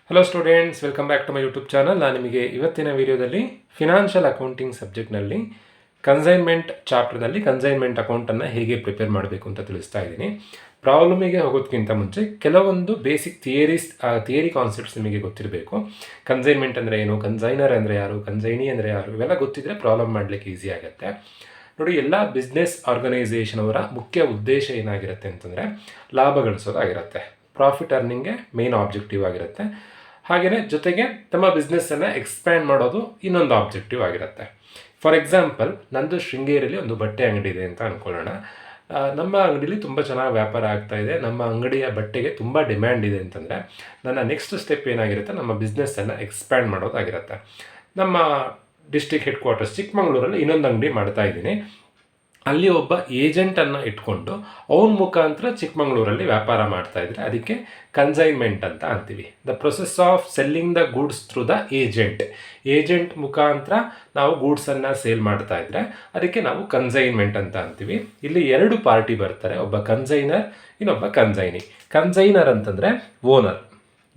Hello students, welcome back to my YouTube channel. ನಾನು ನಿಮಗೆ ಇವತ್ತಿನ ವಿಡಿಯೋದಲ್ಲಿ ಫಿನಾನ್ಷಿಯಲ್ ಅಕೌಂಟಿಂಗ್ ಸಬ್ಜೆಕ್ಟ್ನಲ್ಲಿ ಕನ್ಸೈನ್ಮೆಂಟ್ ಚಾಪ್ಟರ್ನಲ್ಲಿ ಕನ್ಸೈನ್ಮೆಂಟ್ ಅಕೌಂಟನ್ನು ಹೇಗೆ ಪ್ರಿಪೇರ್ ಮಾಡಬೇಕು ಅಂತ ತಿಳಿಸ್ತಾ ಇದ್ದೀನಿ. ಪ್ರಾಬ್ಲಮಿಗೆ ಹೋಗೋದಕ್ಕಿಂತ ಮುಂಚೆ ಕೆಲವೊಂದು ಬೇಸಿಕ್ ಥಿಯರಿ ಕಾನ್ಸೆಪ್ಟ್ಸ್ ನಿಮಗೆ ಗೊತ್ತಿರಬೇಕು. ಕನ್ಸೈನ್ಮೆಂಟ್ ಅಂದರೆ ಏನು, ಕನ್ಸೈನರ್ ಅಂದರೆ ಯಾರು, ಕನ್ಸೈನಿ ಅಂದರೆ ಯಾರು, ಇವೆಲ್ಲ ಗೊತ್ತಿದ್ದರೆ ಪ್ರಾಬ್ಲಮ್ ಮಾಡಲಿಕ್ಕೆ ಈಸಿ ಆಗುತ್ತೆ. ನೋಡಿ, ಎಲ್ಲ ಬಿಸ್ನೆಸ್ ಆರ್ಗನೈಸೇಷನ್ ಅವರ ಮುಖ್ಯ ಉದ್ದೇಶ ಏನಾಗಿರುತ್ತೆ ಅಂತಂದರೆ ಲಾಭ ಗಳಿಸೋದಾಗಿರುತ್ತೆ. ಪ್ರಾಫಿಟ್ ಅರ್ನಿಂಗ್ಗೆ ಮೇನ್ ಆಬ್ಜೆಕ್ಟಿವ್ ಆಗಿರುತ್ತೆ. ಹಾಗೆಯೇ ಜೊತೆಗೆ ತಮ್ಮ ಬಿಸ್ನೆಸ್ಸನ್ನು ಎಕ್ಸ್ಪ್ಯಾಂಡ್ ಮಾಡೋದು ಇನ್ನೊಂದು ಆಬ್ಜೆಕ್ಟಿವ್ ಆಗಿರುತ್ತೆ. ಫಾರ್ ಎಕ್ಸಾಂಪಲ್, ನಂದು ಶೃಂಗೇರಿಯಲ್ಲಿ ಒಂದು ಬಟ್ಟೆ ಅಂಗಡಿ ಇದೆ ಅಂತ ಅಂದ್ಕೊಳ್ಳೋಣ. ನಮ್ಮ ಅಂಗಡಿಲಿ ತುಂಬ ಚೆನ್ನಾಗಿ ವ್ಯಾಪಾರ ಆಗ್ತಾ ಇದೆ, ನಮ್ಮ ಅಂಗಡಿಯ ಬಟ್ಟೆಗೆ ತುಂಬ ಡಿಮ್ಯಾಂಡ್ ಇದೆ ಅಂತಂದರೆ ನನ್ನ ನೆಕ್ಸ್ಟ್ ಸ್ಟೆಪ್ ಏನಾಗಿರುತ್ತೆ, ನಮ್ಮ ಬಿಸ್ನೆಸ್ಸನ್ನು ಎಕ್ಸ್ಪ್ಯಾಂಡ್ ಮಾಡೋದಾಗಿರುತ್ತೆ. ನಮ್ಮ ಡಿಸ್ಟ್ರಿಕ್ಟ್ ಹೆಡ್ ಕ್ವಾರ್ಟರ್ಸ್ ಚಿಕ್ಕಮಗಳೂರಲ್ಲಿ ಇನ್ನೊಂದು ಅಂಗಡಿ ಮಾಡ್ತಾ ಇದ್ದೀನಿ. ಅಲ್ಲಿ ಒಬ್ಬ ಏಜೆಂಟನ್ನು ಇಟ್ಕೊಂಡು ಅವನ ಮುಖಾಂತರ ಚಿಕ್ಕಮಗಳೂರಲ್ಲಿ ವ್ಯಾಪಾರ ಮಾಡ್ತಾ ಇದ್ರೆ ಅದಕ್ಕೆ ಕನ್ಸೈನ್ಮೆಂಟ್ ಅಂತ ಅಂತೀವಿ. The process of selling the goods through the agent ಮುಖಾಂತರ ನಾವು ಗೂಡ್ಸನ್ನು ಸೇಲ್ ಮಾಡ್ತಾ ಇದ್ರೆ ಅದಕ್ಕೆ ನಾವು ಕನ್ಸೈನ್ಮೆಂಟ್ ಅಂತ ಅಂತೀವಿ. ಇಲ್ಲಿ ಎರಡು ಪಾರ್ಟಿ ಬರ್ತಾರೆ, ಒಬ್ಬ ಕನ್ಸೈನರ್, ಇನ್ನೊಬ್ಬ ಕನ್ಸೈನಿ. ಕನ್ಸೈನರ್ ಅಂತಂದರೆ ಓನರ್,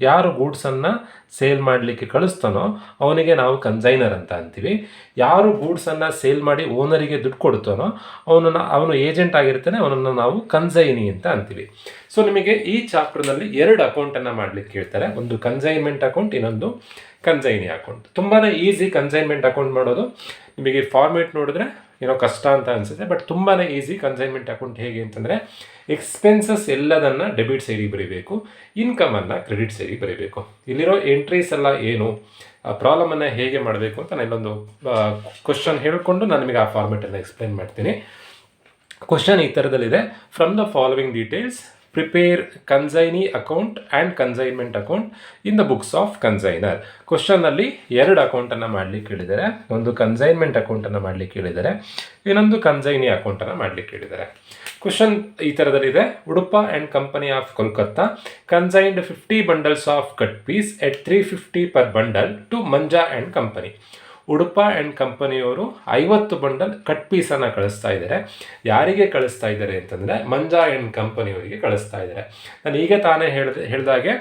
ಯಾರು ಗೂಡ್ಸನ್ನು ಸೇಲ್ ಮಾಡಲಿಕ್ಕೆ ಕಳಿಸ್ತಾನೋ ಅವನಿಗೆ ನಾವು ಕನ್ಸೈನರ್ ಅಂತ ಅಂತೀವಿ. ಯಾರು ಗೂಡ್ಸನ್ನು ಸೇಲ್ ಮಾಡಿ ಓನರಿಗೆ ದುಡ್ಡು ಕೊಡ್ತಾನೋ ಅವನು ಏಜೆಂಟ್ ಆಗಿರ್ತಾನೆ, ಅವನನ್ನು ನಾವು ಕನ್ಸೈನಿ ಅಂತ ಅಂತೀವಿ. ಸೊ ನಿಮಗೆ ಈ ಚಾಪ್ಟರ್ನಲ್ಲಿ ಎರಡು ಅಕೌಂಟನ್ನು ಮಾಡಲಿಕ್ಕೆ ಹೇಳ್ತಾರೆ, ಒಂದು ಕನ್ಸೈನ್ಮೆಂಟ್ ಅಕೌಂಟ್, ಇನ್ನೊಂದು ಕನ್ಸೈನಿ ಅಕೌಂಟ್. ತುಂಬಾ ಈಸಿ ಕನ್ಸೈನ್ಮೆಂಟ್ ಅಕೌಂಟ್ ಮಾಡೋದು. ನಿಮಗೆ ಫಾರ್ಮೇಟ್ ನೋಡಿದ್ರೆ ಏನೋ ಕಷ್ಟ ಅಂತ ಅನಿಸುತ್ತೆ, ಬಟ್ ತುಂಬಾ ಈಸಿ. ಕನ್ಸೈನ್ಮೆಂಟ್ ಅಕೌಂಟ್ ಹೇಗೆ ಅಂತಂದರೆ ಎಕ್ಸ್ಪೆನ್ಸಸ್ ಎಲ್ಲದನ್ನು ಡೆಬಿಟ್ ಸೈಡಿಗೆ ಬರೀಬೇಕು, ಇನ್ಕಮನ್ನು ಕ್ರೆಡಿಟ್ ಸೈಡಿಗೆ ಬರೀಬೇಕು. ಇಲ್ಲಿರೋ ಎಂಟ್ರೀಸ್ ಎಲ್ಲ ಏನು, ಪ್ರಾಬ್ಲಮನ್ನು ಹೇಗೆ ಮಾಡಬೇಕು ಅಂತ ನಾನು ಇಲ್ಲೊಂದು ಕ್ವಶನ್ ಹೇಳಿಕೊಂಡು ನಾನು ನಿಮಗೆ ಆ ಫಾರ್ಮೇಟನ್ನು ಎಕ್ಸ್ಪ್ಲೈನ್ ಮಾಡ್ತೀನಿ. ಕ್ವಶನ್ ಈ ಥರದಲ್ಲಿದೆ: from the following details prepare consignee account and consignment account in the books of consignor. ಕ್ವಶನ್ನಲ್ಲಿ ಎರಡು ಅಕೌಂಟನ್ನು ಮಾಡಲಿಕ್ಕೆ ಹೇಳಿದ್ದಾರೆ, ಒಂದು ಕನ್ಸೈನ್ಮೆಂಟ್ ಅಕೌಂಟನ್ನು ಮಾಡಲಿಕ್ಕೆ ಹೇಳಿದ್ದಾರೆ, ಇನ್ನೊಂದು ಕನ್ಸೈನಿ ಅಕೌಂಟನ್ನು ಮಾಡಲಿಕ್ಕೆ ಹೇಳಿದ್ದಾರೆ. ಕ್ವಶನ್ ಈ ಥರದಲ್ಲಿದೆ: Udupa and company of Kolkata consigned 50 bundles of cut piece at 350 per bundle to Manja and company. Udupa and ಕಂಪನಿಯವರು 50 ಬಂಡಲ್ ಕಟ್ ಪೀಸನ್ನು ಕಳಿಸ್ತಾ ಇದ್ದಾರೆ. ಯಾರಿಗೆ ಕಳಿಸ್ತಾ ಇದ್ದಾರೆ ಅಂತಂದರೆ ಮಂಜಾ ಆ್ಯಂಡ್ ಕಂಪನಿಯವರಿಗೆ ಕಳಿಸ್ತಾ ಇದ್ದಾರೆ. ನಾನು ಈಗ ತಾನೇ ಹೇಳಿದಾಗೆ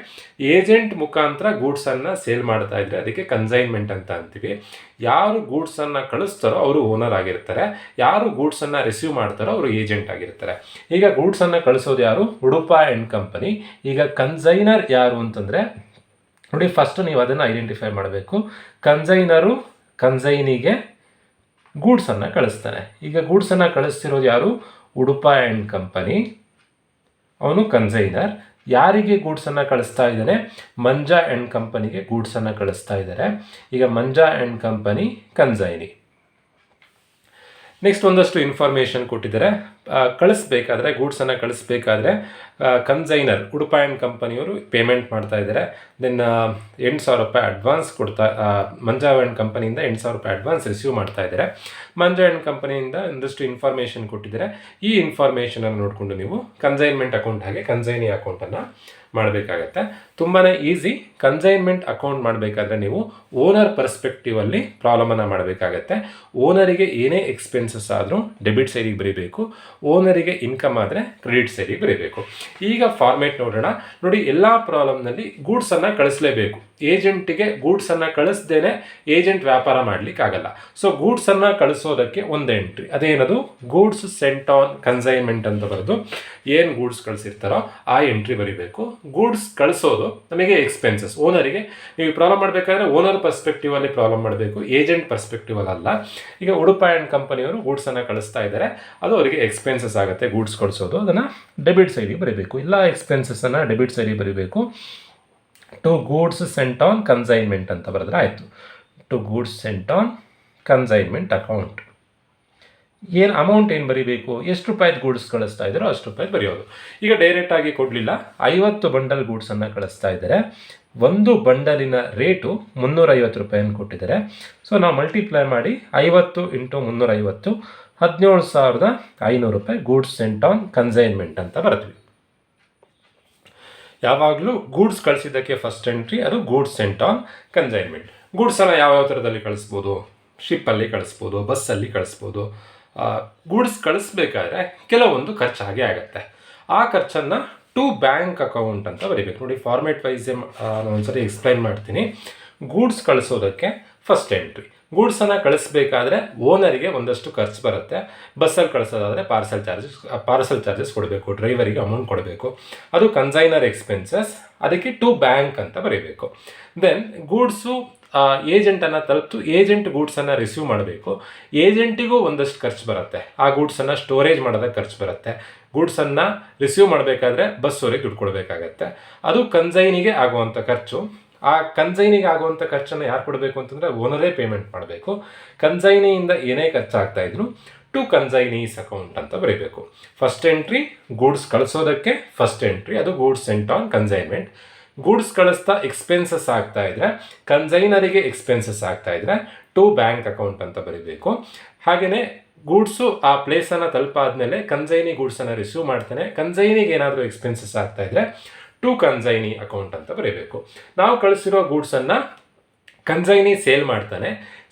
ಏಜೆಂಟ್ ಮುಖಾಂತರ ಗೂಡ್ಸನ್ನು ಸೇಲ್ ಮಾಡ್ತಾ ಇದ್ದಾರೆ, ಅದಕ್ಕೆ ಕನ್ಸೈನ್ಮೆಂಟ್ ಅಂತ ಅಂತೀವಿ. ಯಾರು ಗೂಡ್ಸನ್ನು ಕಳಿಸ್ತಾರೋ ಅವರು ಓನರ್ ಆಗಿರ್ತಾರೆ, ಯಾರು ಗೂಡ್ಸನ್ನು ರಿಸೀವ್ ಮಾಡ್ತಾರೋ ಅವರು ಏಜೆಂಟ್ ಆಗಿರ್ತಾರೆ. ಈಗ ಗೂಡ್ಸನ್ನು ಕಳಿಸೋದು ಯಾರು? Udupa and company. ಈಗ ಕನ್ಸೈನರ್ ಯಾರು ಅಂತಂದರೆ ನೋಡಿ, ಫಸ್ಟ್ ನೀವು ಅದನ್ನು ಐಡೆಂಟಿಫೈ ಮಾಡಬೇಕು. ಕನ್ಸೈನಿಗೆ ಗೂಡ್ಸನ್ನು ಕಳಿಸ್ತಾನೆ. ಈಗ ಗೂಡ್ಸನ್ನು ಕಳಿಸ್ತಿರೋದು ಯಾರು? ಉಡುಪ ಆ್ಯಂಡ್ ಕಂಪನಿ, ಅವನು ಕನ್ಸೈನರ್. ಯಾರಿಗೆ ಗೂಡ್ಸನ್ನು ಕಳಿಸ್ತಾ ಇದ್ದಾನೆ? ಮಂಜಾ ಆ್ಯಂಡ್ ಕಂಪನಿಗೆ ಗೂಡ್ಸನ್ನು ಕಳಿಸ್ತಾ ಇದ್ದಾರೆ. ಈಗ Manja and company consignee. Next ಒಂದಷ್ಟು ಇನ್ಫಾರ್ಮೇಷನ್ ಕೊಟ್ಟಿದ್ದಾರೆ. ಕಳಿಸ್ಬೇಕಾದ್ರೆ ಗೂಡ್ಸನ್ನು ಕಳಿಸ್ಬೇಕಾದ್ರೆ ಕನ್ಸೈನರ್ ಉಡುಪ ಆ್ಯಂಡ್ ಕಂಪನಿಯವರು ಪೇಮೆಂಟ್ ಮಾಡ್ತಾ ಇದ್ದಾರೆ. ದೆನ್ 8,000 ರೂಪಾಯಿ ಅಡ್ವಾನ್ಸ್ ಮಂಜಾ ಆ್ಯಂಡ್ ಕಂಪನಿಯಿಂದ 8,000 ರೂಪಾಯಿ ಅಡ್ವಾನ್ಸ್ ರಿಸೀವ್ ಮಾಡ್ತಾ ಇದ್ದಾರೆ. ಮಂಜಾ ಆ್ಯಂಡ್ ಕಂಪನಿಯಿಂದ ಒಂದಷ್ಟು ಇನ್ಫಾರ್ಮೇಷನ್ ಕೊಟ್ಟಿದ್ದಾರೆ. ಈ ಇನ್ಫಾರ್ಮೇಷನನ್ನು ನೋಡಿಕೊಂಡು ನೀವು ಕನ್ಸೈನ್ಮೆಂಟ್ ಅಕೌಂಟ್ ಹಾಗೆ ಕನ್ಸೈನಿ ಅಕೌಂಟನ್ನು ಮಾಡಬೇಕಾಗತ್ತೆ. ತುಂಬಾ ಈಸಿ. ಕನ್ಸೈನ್ಮೆಂಟ್ ಅಕೌಂಟ್ ಮಾಡಬೇಕಾದ್ರೆ ನೀವು ಓನರ್ ಪರ್ಸ್ಪೆಕ್ಟಿವಲ್ಲಿ ಪ್ರಾಬ್ಲಮನ್ನು ಮಾಡಬೇಕಾಗತ್ತೆ. ಓನರಿಗೆ ಏನೇ ಎಕ್ಸ್ಪೆನ್ಸಸ್ ಆದರೂ ಡೆಬಿಟ್ ಸೈಡಿಗೆ ಬರೀಬೇಕು, ಓನರಿಗೆ ಇನ್ಕಮ್ ಆದರೆ ಕ್ರೆಡಿಟ್ ಸೈಡಿಗೆ ಬರೀಬೇಕು. ಈಗ ಫಾರ್ಮೇಟ್ ನೋಡೋಣ. ನೋಡಿ, ಎಲ್ಲ ಪ್ರಾಬ್ಲಮ್ನಲ್ಲಿ ಗೂಡ್ಸನ್ನು ಕಳಿಸಲೇಬೇಕು. ಏಜೆಂಟಿಗೆ ಗೂಡ್ಸನ್ನು ಕಳಿಸ್ದೇನೆ ಏಜೆಂಟ್ ವ್ಯಾಪಾರ ಮಾಡಲಿಕ್ಕಾಗಲ್ಲ. ಸೊ ಗೂಡ್ಸನ್ನು ಕಳಿಸೋದಕ್ಕೆ ಒಂದು ಎಂಟ್ರಿ, ಅದೇನದು ಗೂಡ್ಸ್ ಸೆಂಟ್ ಆನ್ ಕನ್ಸೈನ್ಮೆಂಟ್ ಅಂತ ಬರೆದು ಏನು ಗೂಡ್ಸ್ ಕಳಿಸಿರ್ತಾರೋ ಆ ಎಂಟ್ರಿ ಬರೀಬೇಕು. ಗೂಡ್ಸ್ ಕಳಿಸೋದು ನಮಗೆ ಎಕ್ಸ್ಪೆನ್ಸಸ್. ಓನರಿಗೆ ನೀವು ಪ್ರಾಬ್ಲಮ್ ಮಾಡಬೇಕಾದ್ರೆ ಓನರ್ ಪರ್ಸ್ಪೆಕ್ಟಿವಲ್ಲಿ ಪ್ರಾಬ್ಲಮ್ ಮಾಡಬೇಕು, ಏಜೆಂಟ್ ಪರ್ಸ್ಪೆಕ್ಟಿವಲ್ಲಿ ಅಲ್ಲ. ಈಗ ಉಡುಪ ಆ್ಯಂಡ್ ಕಂಪನಿಯವರು ಗೂಡ್ಸನ್ನು ಕಳಿಸ್ತಾ ಇದ್ದಾರೆ, ಅದು ಅವರಿಗೆ ಎಕ್ಸ್ಪೆನ್ಸಸ್ ಆಗುತ್ತೆ ಗೂಡ್ಸ್ ಕಳಿಸೋದು. ಅದನ್ನು ಡೆಬಿಟ್ ಸೈಡಿಗೆ ಬರೀಬೇಕು. ಎಲ್ಲ ಎಕ್ಸ್ಪೆನ್ಸಸ್ಸನ್ನು ಡೆಬಿಟ್ ಸೈಡಿಗೆ ಬರೀಬೇಕು. To goods sent on consignment ಅಂತ ಬರೆದ್ರೆ ಆಯಿತು. To goods sent on consignment account. ಏನು ಅಮೌಂಟ್ ಏನು ಬರೀಬೇಕು? ಎಷ್ಟು ರೂಪಾಯಿದು ಗೂಡ್ಸ್ ಕಳಿಸ್ತಾ ಇದ್ದಾರೋ ಅಷ್ಟು ರೂಪಾಯಿ ಬರೆಯೋದು. ಈಗ ಡೈರೆಕ್ಟಾಗಿ ಕೊಡಲಿಲ್ಲ, 50 ಬಂಡಲ್ ಗೂಡ್ಸನ್ನು ಕಳಿಸ್ತಾ ಇದ್ದಾರೆ. ಒಂದು ಬಂಡಲಿನ ರೇಟು 350 ರೂಪಾಯಿಯನ್ನು ಕೊಟ್ಟಿದ್ದಾರೆ. ಸೊ ನಾವು ಮಲ್ಟಿಪ್ಲೈ ಮಾಡಿ 50 × 350 17,500 ರೂಪಾಯಿ ಗೂಡ್ಸ್ ಸೆಂಟ್ ಆನ್ ಕನ್ಸೈನ್ಮೆಂಟ್ ಅಂತ ಬರ್ತೀವಿ. ಯಾವಾಗಲೂ ಗೂಡ್ಸ್ ಕಳಿಸಿದ್ದಕ್ಕೆ ಫಸ್ಟ್ ಎಂಟ್ರಿ, ಅದು ಗೂಡ್ಸ್ ಸೆಂಟ್ ಆನ್ ಕನ್ಸೈನ್ಮೆಂಟ್. ಗೂಡ್ಸನ್ನು ಯಾವ್ಯಾವ ಥರದಲ್ಲಿ ಕಳಿಸ್ಬೋದು? ಶಿಪ್ಪಲ್ಲಿ ಕಳಿಸ್ಬೋದು, ಬಸ್ಸಲ್ಲಿ ಕಳಿಸ್ಬೋದು. ಗೂಡ್ಸ್ ಕಳಿಸ್ಬೇಕಾದ್ರೆ ಕೆಲವೊಂದು ಖರ್ಚಾಗೇ ಆಗುತ್ತೆ. ಆ ಖರ್ಚನ್ನು ಟು ಬ್ಯಾಂಕ್ ಅಕೌಂಟ್ ಅಂತ ಬರೀಬೇಕು. ನೋಡಿ ಫಾರ್ಮೇಟ್ ವೈಸ್ ನಾನು ಒಂದ್ಸರಿ ಎಕ್ಸ್ಪ್ಲೈನ್ ಮಾಡ್ತೀನಿ. ಗೂಡ್ಸ್ ಕಳಿಸೋದಕ್ಕೆ ಫಸ್ಟ್ ಎಂಟ್ರಿ. ಗೂಡ್ಸನ್ನು ಕಳಿಸ್ಬೇಕಾದ್ರೆ ಓನರಿಗೆ ಒಂದಷ್ಟು ಖರ್ಚು ಬರುತ್ತೆ. ಬಸ್ಸಲ್ಲಿ ಕಳಿಸೋದಾದರೆ ಪಾರ್ಸಲ್ ಚಾರ್ಜಸ್ ಕೊಡಬೇಕು, ಡ್ರೈವರಿಗೆ ಅಮೌಂಟ್ ಕೊಡಬೇಕು, ಅದು ಕನ್ಸೈನರ್ ಎಕ್ಸ್ಪೆನ್ಸಸ್, ಅದಕ್ಕೆ ಟು ಬ್ಯಾಂಕ್ ಅಂತ ಬರೀಬೇಕು. ದೆನ್ ಗೂಡ್ಸು ಏಜೆಂಟನ್ನು ತಲುಪಿತು, ಏಜೆಂಟ್ ಗೂಡ್ಸನ್ನು ರಿಸೀವ್ ಮಾಡಬೇಕು, ಏಜೆಂಟಿಗೂ ಒಂದಷ್ಟು ಖರ್ಚು ಬರುತ್ತೆ, ಆ ಗೂಡ್ಸನ್ನು ಸ್ಟೋರೇಜ್ ಮಾಡೋದಕ್ಕೆ ಖರ್ಚು ಬರುತ್ತೆ, ಗೂಡ್ಸನ್ನು ರಿಸೀವ್ ಮಾಡಬೇಕಾದ್ರೆ ಬಸ್ಸವರಿಗೆ ದುಡ್ಡು ಕೊಡಬೇಕಾಗತ್ತೆ, ಅದು ಕನ್ಸೈನಿಗೆ ಆಗುವಂಥ ಖರ್ಚು. ಆ ಕನ್ಸೈನಿಗೆ ಆಗುವಂಥ ಖರ್ಚನ್ನು ಯಾರು ಕೊಡಬೇಕು ಅಂತಂದರೆ ಓನರೇ ಪೇಮೆಂಟ್ ಮಾಡಬೇಕು. ಕನ್ಸೈನಿಯಿಂದ ಏನೇ ಖರ್ಚಾಗ್ತಾ ಇದ್ರು ಟು ಕನ್ಸೈನೀಸ್ ಅಕೌಂಟ್ ಅಂತ ಬರೀಬೇಕು. ಫಸ್ಟ್ ಎಂಟ್ರಿ ಗೂಡ್ಸ್ ಕಳಿಸೋದಕ್ಕೆ ಫಸ್ಟ್ ಎಂಟ್ರಿ, ಅದು goods sent on consignment. Goods ಕಳಿಸ್ತಾ ಎಕ್ಸ್ಪೆನ್ಸಸ್ ಆಗ್ತಾ ಇದ್ರೆ, ಕನ್ಸೈನರಿಗೆ ಎಕ್ಸ್ಪೆನ್ಸಸ್ ಆಗ್ತಾ ಇದ್ರೆ ಟು ಬ್ಯಾಂಕ್ ಅಕೌಂಟ್ ಅಂತ ಬರೀಬೇಕು. ಹಾಗೆಯೇ ಗೂಡ್ಸು ಆ ಪ್ಲೇಸನ್ನು ತಲುಪಾದ್ಮೇಲೆ ಕನ್ಸೈನಿ ಗೂಡ್ಸನ್ನು ರಿಸೀವ್ ಮಾಡ್ತಾನೆ, ಕನ್ಸೈನಿಗೆ ಏನಾದರೂ ಎಕ್ಸ್ಪೆನ್ಸಸ್ ಆಗ್ತಾ ಇದ್ರೆ ಟು ಕನ್ಸೈನಿ ಅಕೌಂಟ್ ಅಂತ ಬರೀಬೇಕು. ನಾವು ಕಳಿಸಿರೋ ಗೂಡ್ಸನ್ನು ಕನ್ಸೈನಿ ಸೇಲ್ ಮಾಡ್ತಾನೆ,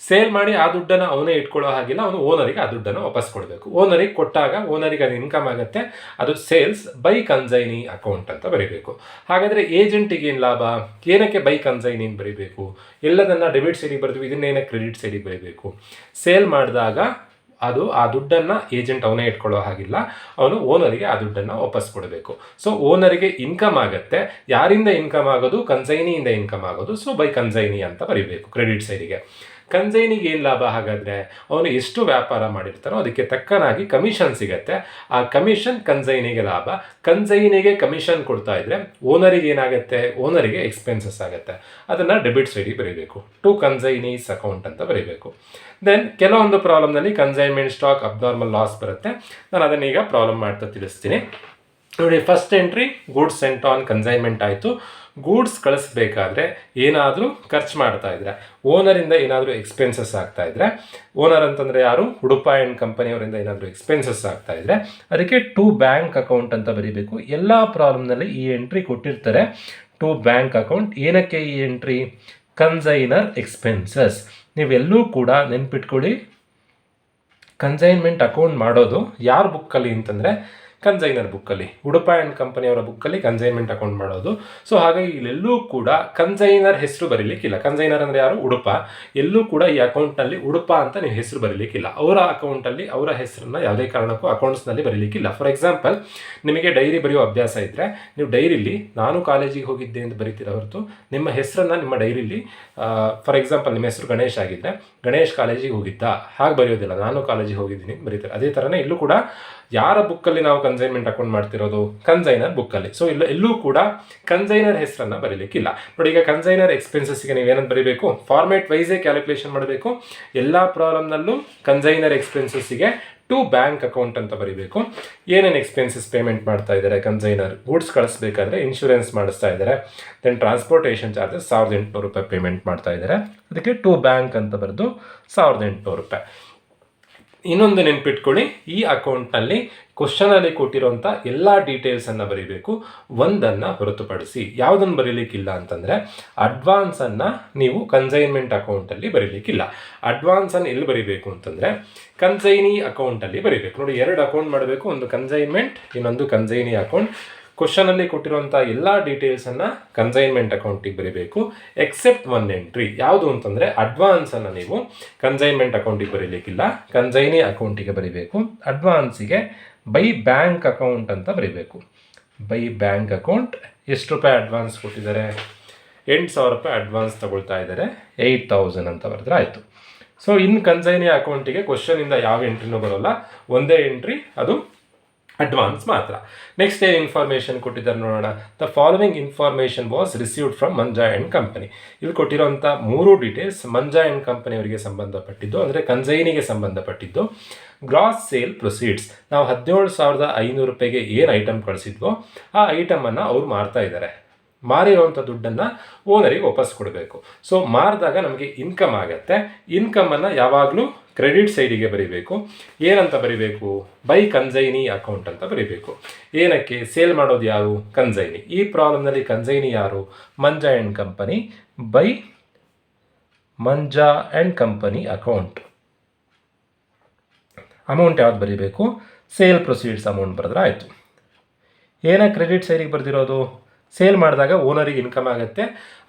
ಸೇಲ್ ಮಾಡಿ ಆ ದುಡ್ಡನ್ನು ಅವನೇ ಇಟ್ಕೊಳ್ಳೋ ಹಾಗಿಲ್ಲ, ಅವನು ಓನರಿಗೆ ಆ ದುಡ್ಡನ್ನು ವಾಪಸ್ ಕೊಡಬೇಕು. ಓನರಿಗೆ ಕೊಟ್ಟಾಗ ಓನರಿಗೆ ಅದು ಇನ್ಕಮ್ ಆಗುತ್ತೆ, ಅದು ಸೇಲ್ಸ್ ಬೈ ಕನ್ಸೈನಿ ಅಕೌಂಟ್ ಅಂತ ಬರೀಬೇಕು. ಹಾಗಾದರೆ ಏಜೆಂಟಿಗೆ ಏನು ಲಾಭ? ಏನಕ್ಕೆ ಬೈ ಕನ್ಸೈನಿ ಬರೀಬೇಕು? ಎಲ್ಲದನ್ನು ಡೆಬಿಟ್ ಸೈಡಿಗೆ ಬರೆದು ಇದನ್ನೇನಕ್ಕೆ ಕ್ರೆಡಿಟ್ ಸೈಡಿಗೆ ಬರೀಬೇಕು? ಸೇಲ್ ಮಾಡಿದಾಗ ಅದು ಆ ದುಡ್ಡನ್ನು ಏಜೆಂಟ್ ಅವನೇ ಇಟ್ಕೊಳ್ಳೋ ಹಾಗಿಲ್ಲ, ಅವನು ಓನರಿಗೆ ಆ ದುಡ್ಡನ್ನು ವಾಪಸ್ ಕೊಡಬೇಕು. ಸೊ ಓನರಿಗೆ ಇನ್ಕಮ್ ಆಗುತ್ತೆ. ಯಾರಿಂದ ಇನ್ಕಮ್ ಆಗೋದು? ಕನ್ಸೈನಿಯಿಂದ ಇನ್ಕಮ್ ಆಗೋದು. ಸೊ ಬೈ ಕನ್ಸೈನಿ ಅಂತ ಬರೀಬೇಕು ಕ್ರೆಡಿಟ್ ಸೈಡಿಗೆ. ಕನ್ಸೈನಿಗೆ ಏನು ಲಾಭ? ಹಾಗಾದರೆ ಅವನು ಎಷ್ಟು ವ್ಯಾಪಾರ ಮಾಡಿರ್ತಾನೋ ಅದಕ್ಕೆ ತಕ್ಕನಾಗಿ ಕಮಿಷನ್ ಸಿಗುತ್ತೆ. ಆ ಕಮಿಷನ್ ಕನ್ಸೈನಿಗೆ ಲಾಭ. ಕನ್ಸೈನಿಗೆ ಕಮಿಷನ್ ಕೊಡ್ತಾ ಇದ್ರೆ ಓನರಿಗೆ ಏನಾಗುತ್ತೆ? ಓನರಿಗೆ ಎಕ್ಸ್ಪೆನ್ಸಸ್ ಆಗುತ್ತೆ. ಅದನ್ನು ಡೆಬಿಟ್ ಸೈಡಿಗೆ ಬರೀಬೇಕು, ಟು ಕನ್ಸೈನೀಸ್ ಅಕೌಂಟ್ ಅಂತ ಬರೀಬೇಕು. ದೆನ್ ಕೆಲವೊಂದು ಪ್ರಾಬ್ಲಮ್ನಲ್ಲಿ ಕನ್ಸೈನ್ಮೆಂಟ್ ಸ್ಟಾಕ್ ಅಬ್ನಾರ್ಮಲ್ ಲಾಸ್ ಬರುತ್ತೆ. ನಾನು ಅದನ್ನೀಗ ಪ್ರಾಬ್ಲಮ್ ಮಾಡ್ತಾ ತಿಳಿಸ್ತೀನಿ. ನೋಡಿ, first entry goods sent on consignment ಆಯಿತು. ಗೂಡ್ಸ್ ಕಳಿಸ್ಬೇಕಾದ್ರೆ ಏನಾದರೂ ಖರ್ಚು ಮಾಡ್ತಾ ಇದ್ರೆ, ಓನರಿಂದ ಏನಾದರೂ ಎಕ್ಸ್ಪೆನ್ಸಸ್ ಆಗ್ತಾ ಇದ್ರೆ, ಓನರ್ ಅಂತಂದರೆ ಯಾರು? ಉಡುಪ ಆ್ಯಂಡ್ ಕಂಪನಿಯವರಿಂದ ಏನಾದರೂ ಎಕ್ಸ್ಪೆನ್ಸಸ್ ಆಗ್ತಾ ಇದ್ರೆ ಅದಕ್ಕೆ ಟು ಬ್ಯಾಂಕ್ ಅಕೌಂಟ್ ಅಂತ ಬರೀಬೇಕು. ಎಲ್ಲ ಪ್ರಾಬ್ಲಮ್ನಲ್ಲಿ ಈ ಎಂಟ್ರಿ ಕೊಟ್ಟಿರ್ತಾರೆ, ಟು ಬ್ಯಾಂಕ್ ಅಕೌಂಟ್. ಏನಕ್ಕೆ ಈ ಎಂಟ್ರಿ? Consignor expenses. ನೀವೆಲ್ಲೂ ಕೂಡ ನೆನ್ಪಿಟ್ಕೊಳ್ಳಿ, ಕನ್ಸೈನ್ಮೆಂಟ್ ಅಕೌಂಟ್ ಮಾಡೋದು ಯಾರ ಬುಕ್ಕಲ್ಲಿ ಅಂತಂದರೆ ಕನ್ಸೈನರ್ ಬುಕ್ಕಲ್ಲಿ, ಉಡುಪ ಆ್ಯಂಡ್ ಕಂಪನಿಯವರ ಬುಕ್ಕಲ್ಲಿ ಕನ್ಸೈನ್ಮೆಂಟ್ ಅಕೌಂಟ್ ಮಾಡೋದು. ಸೊ ಹಾಗಾಗಿ ಇಲ್ಲೆಲ್ಲೂ ಕೂಡ ಕನ್ಸೈನರ್ ಹೆಸರು ಬರೀಲಿಕ್ಕಿಲ್ಲ. ಕನ್ಸೈನರ್ ಅಂದರೆ ಯಾರು? ಉಡುಪ. ಎಲ್ಲೂ ಕೂಡ ಈ ಅಕೌಂಟ್ನಲ್ಲಿ ಉಡುಪ ಅಂತ ನೀವು ಹೆಸರು ಬರೀಲಿಕ್ಕಿಲ್ಲ. ಅವರ ಅಕೌಂಟಲ್ಲಿ ಅವರ ಹೆಸರನ್ನು ಯಾವುದೇ ಕಾರಣಕ್ಕೂ ಅಕೌಂಟ್ಸ್ನಲ್ಲಿ ಬರೀಲಿಕ್ಕಿಲ್ಲ. ಫಾರ್ ಎಕ್ಸಾಂಪಲ್, ನಿಮಗೆ ಡೈರಿ ಬರೆಯೋ ಅಭ್ಯಾಸ ಇದ್ದರೆ ನೀವು ಡೈರಿಲಿ ನಾನು ಕಾಲೇಜಿಗೆ ಹೋಗಿದ್ದೆ ಅಂತ ಬರೀತೀರ ಹೊರತು ನಿಮ್ಮ ಹೆಸರನ್ನು ನಿಮ್ಮ ಡೈರಿಲಿ, ಫಾರ್ ಎಕ್ಸಾಂಪಲ್ ನಿಮ್ಮ ಹೆಸರು ಗಣೇಶ್ ಆಗಿದ್ದರೆ ಗಣೇಶ್ ಕಾಲೇಜಿಗೆ ಹೋಗಿದ್ದ ಹಾಗೆ ಬರೆಯೋದಿಲ್ಲ, ನಾನು ಕಾಲೇಜಿಗೆ ಹೋಗಿದ್ದೀನಿ ಬರೀತಾರೆ. ಅದೇ ಥರನೇ ಇಲ್ಲೂ ಕೂಡ ಯಾರ ಬುಕ್ಕಲ್ಲಿ ನಾವು ಕನ್ಸೈನ್ಮೆಂಟ್ ಅಕೌಂಟ್ ಮಾಡ್ತಿರೋದು? ಕನ್ಸೈನರ್ ಬುಕ್ಕಲ್ಲಿ. ಸೊ ಎಲ್ಲೂ ಕೂಡ ಕನ್ಸೈನರ್ ಹೆಸರನ್ನು ಬರೀಲಿಕ್ಕಿಲ್ಲ. ನೋಡಿ, ಈಗ ಕನ್ಸೈನರ್ ಎಕ್ಸ್ಪೆನ್ಸಸ್ಗೆ ನೀವೇನಂತ ಬರೀಬೇಕು? ಫಾರ್ಮೇಟ್ ವೈಸೇ ಕ್ಯಾಲ್ಕುಲೇಷನ್ ಮಾಡಬೇಕು. ಎಲ್ಲ ಪ್ರಾಬ್ಲಮ್ನಲ್ಲೂ ಕನ್ಸೈನರ್ ಎಕ್ಸ್ಪೆನ್ಸಸ್ಸಿಗೆ ಟು ಬ್ಯಾಂಕ್ ಅಕೌಂಟ್ ಅಂತ ಬರೀಬೇಕು. ಏನೇನು ಎಕ್ಸ್ಪೆನ್ಸಸ್ ಪೇಮೆಂಟ್ ಮಾಡ್ತಾ ಇದ್ದಾರೆ? ಕನ್ಸೈನರ್ ಗೂಡ್ಸ್ ಕಳಿಸ್ಬೇಕಾದ್ರೆ ಇನ್ಶೂರೆನ್ಸ್ ಮಾಡಿಸ್ತಾ ಇದ್ದಾರೆ, ದೆನ್ ಟ್ರಾನ್ಸ್ಪೋರ್ಟೇಷನ್ ಚಾರ್ಜಸ್ 1800 ರೂಪಾಯಿ ಪೇಮೆಂಟ್ ಮಾಡ್ತಾ ಇದ್ದಾರೆ, ಅದಕ್ಕೆ ಟು ಬ್ಯಾಂಕ್ ಅಂತ ಬರೆದು 1800 ರೂಪಾಯಿ. ಇನ್ನೊಂದು ನೆನ್ಪಿಟ್ಕೊಳ್ಳಿ, ಈ ಅಕೌಂಟ್ನಲ್ಲಿ ಕ್ವಶನಲ್ಲಿ ಕೊಟ್ಟಿರೋಂಥ ಎಲ್ಲ ಡೀಟೇಲ್ಸನ್ನು ಬರೀಬೇಕು, ಒಂದನ್ನು ಹೊರತುಪಡಿಸಿ. ಯಾವುದನ್ನು ಬರೀಲಿಕ್ಕಿಲ್ಲ ಅಂತಂದರೆ ಅಡ್ವಾನ್ಸನ್ನು ನೀವು ಕನ್ಸೈನ್ಮೆಂಟ್ ಅಕೌಂಟಲ್ಲಿ ಬರೀಲಿಕ್ಕಿಲ್ಲ. ಅಡ್ವಾನ್ಸನ್ನು ಎಲ್ಲಿ ಬರೀಬೇಕು ಅಂತಂದರೆ ಕನ್ಸೈನಿ ಅಕೌಂಟಲ್ಲಿ ಬರೀಬೇಕು. ನೋಡಿ, 2 ಅಕೌಂಟ್ ಮಾಡಬೇಕು, ಒಂದು ಕನ್ಸೈನ್ಮೆಂಟ್, ಇನ್ನೊಂದು ಕನ್ಸೈನಿ ಅಕೌಂಟ್. ಕ್ವಶನಲ್ಲಿ ಕೊಟ್ಟಿರುವಂಥ ಎಲ್ಲ ಡೀಟೇಲ್ಸನ್ನು ಕನ್ಸೈನ್ಮೆಂಟ್ ಅಕೌಂಟಿಗೆ ಬರೀಬೇಕು, ಎಕ್ಸೆಪ್ಟ್ ಒನ್ ಎಂಟ್ರಿ. ಯಾವುದು ಅಂತಂದರೆ ಅಡ್ವಾನ್ಸನ್ನು ನೀವು ಕನ್ಸೈನ್ಮೆಂಟ್ ಅಕೌಂಟಿಗೆ ಬರೀಲಿಕ್ಕಿಲ್ಲ, ಕನ್ಸೈನಿ ಅಕೌಂಟಿಗೆ ಬರೀಬೇಕು. ಅಡ್ವಾನ್ಸಿಗೆ ಬೈ ಬ್ಯಾಂಕ್ ಅಕೌಂಟ್ ಅಂತ ಬರೀಬೇಕು. By bank account. ಎಷ್ಟು ರೂಪಾಯಿ ಅಡ್ವಾನ್ಸ್ ಕೊಟ್ಟಿದ್ದಾರೆ? 8000 ರೂಪಾಯಿ ಅಡ್ವಾನ್ಸ್ ತಗೊಳ್ತಾ ಇದ್ದಾರೆ, 8000 ಅಂತ ಬರೆದ್ರೆ ಆಯಿತು. ಸೊ ಇನ್ನು ಕನ್ಸೈನಿ ಅಕೌಂಟಿಗೆ ಕ್ವಶನಿಂದ ಯಾವ ಎಂಟ್ರಿನೂ ಬರೋಲ್ಲ, ಒಂದೇ ಎಂಟ್ರಿ, ಅದು ಅಡ್ವಾನ್ಸ್ ಮಾತ್ರ. ನೆಕ್ಸ್ಟ್ ಏನು ಇನ್ಫಾರ್ಮೇಷನ್ ಕೊಟ್ಟಿದ್ದಾರೆ ನೋಡೋಣ. The following information was received from Manja and company. ಇಲ್ಲಿ ಕೊಟ್ಟಿರೋಂಥ 3 ಡೀಟೇಲ್ಸ್ ಮಂಜಾ ಆ್ಯಂಡ್ ಕಂಪನಿಯವರಿಗೆ ಸಂಬಂಧಪಟ್ಟಿದ್ದು, ಅಂದರೆ ಕನ್ಸೈನಿಗೆ ಸಂಬಂಧಪಟ್ಟಿದ್ದು. ಗ್ರಾಸ್ ಸೇಲ್ ಪ್ರೊಸೀಡ್ಸ್, ನಾವು 17,500 ರೂಪಾಯಿಗೆ ಏನು ಐಟಮ್ ಕಳಿಸಿದ್ವೋ ಆ ಐಟಮನ್ನು ಅವ್ರು ಮಾರ್ತಾ ಇದ್ದಾರೆ. ಮಾರಿರುವಂಥ ದುಡ್ಡನ್ನು ಓನರಿಗೆ ವಾಪಸ್ ಕೊಡಬೇಕು. ಸೊ ಮಾರಿದಾಗ ನಮಗೆ ಇನ್ಕಮ್ ಆಗುತ್ತೆ. ಇನ್ಕಮನ್ನು ಯಾವಾಗಲೂ ಕ್ರೆಡಿಟ್ ಸೈಡಿಗೆ ಬರೀಬೇಕು. ಏನಂತ ಬರೀಬೇಕು? ಬೈ ಕನ್ಸೈನಿ ಅಕೌಂಟ್ ಅಂತ ಬರೀಬೇಕು. ಏನಕ್ಕೆ? ಸೇಲ್ ಮಾಡೋದು ಯಾರು? ಕನ್ಸೈನಿ. ಈ ಪ್ರಾಬ್ಲಮ್ನಲ್ಲಿ ಕನ್ಸೈನಿ ಯಾರು? Manja and company. By Manja and company account. Amount ಯಾವ್ದು ಬರೀಬೇಕು? ಸೇಲ್ ಪ್ರೊಸೀಡ್ಸ್ ಅಮೌಂಟ್ ಬರೆದ್ರೆ ಆಯಿತು. ಏನೇ ಕ್ರೆಡಿಟ್ ಸೈಡಿಗೆ ಬರೆದಿರೋದು, ಸೇಲ್ ಮಾಡಿದಾಗ ಓನರಿಗೆ ಇನ್ಕಮ್ ಆಗುತ್ತೆ,